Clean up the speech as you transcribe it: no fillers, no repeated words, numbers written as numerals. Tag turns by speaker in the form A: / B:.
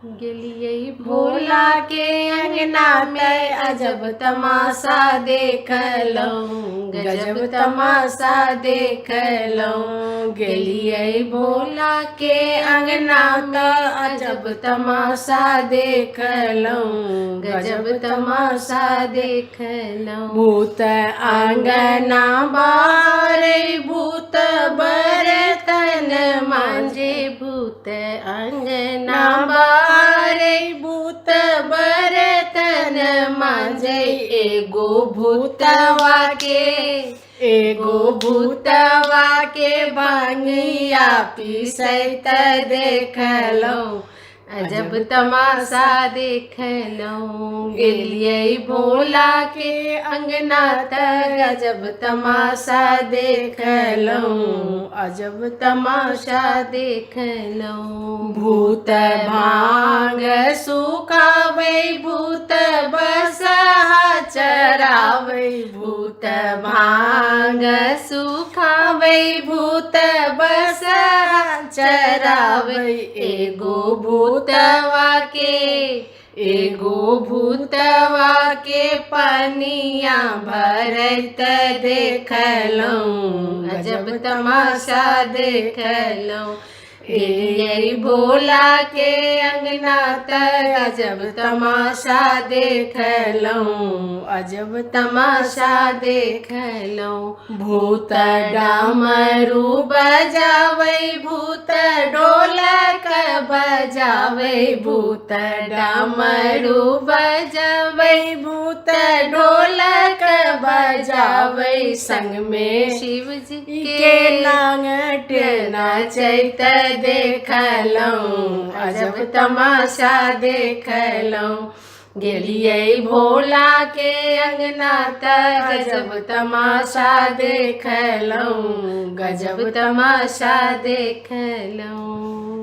A: गेलियै भोला के अंगना में अजब तमाशा देखलहुँ, गजब तमाशा देखलहुँ। गेलियै भोला के अंगना में अजब तमाशा देखलहुँ, गजब तमाशा देखलहुँ। भूत आंगना बारे भूत बर्तन मांजे, भूत आंगना बारे भूत बर्तन मांजे। एगो भूतवा के भांगिया पीसैत देखलहुँ, अजब तमाशा देखलहुँ। गेलियै भोला के अंगना त गजब तमाशा देखलहुँ, अजब तमाशा देखलहुँ। भूत भांग सुखाबै, भूत बसहा चराबै, भूत भांग सुखाबै, भूत बसहा चराबै। एगो भूतवा के पनिया भरत देखलहुँ, अजब तमाशा देखलहुँ। गेलियै भोला के अंगना त अजब तमाशा देखलहुँ, अजब तमाशा देखलहुँ। भूत डामरू बजाबै, भूत ढोलक बजाबै, भूत डामरू बजाबै, भूत ढोलक बजाबै। संग में शिव जी के लांगट नाचैत देखलहुँ, अजब तमाशा देखलहुँ। गेलियै भोला के अंगना त गजब तमाशा देखलहुँ, गजब तमाशा देखलहुँ।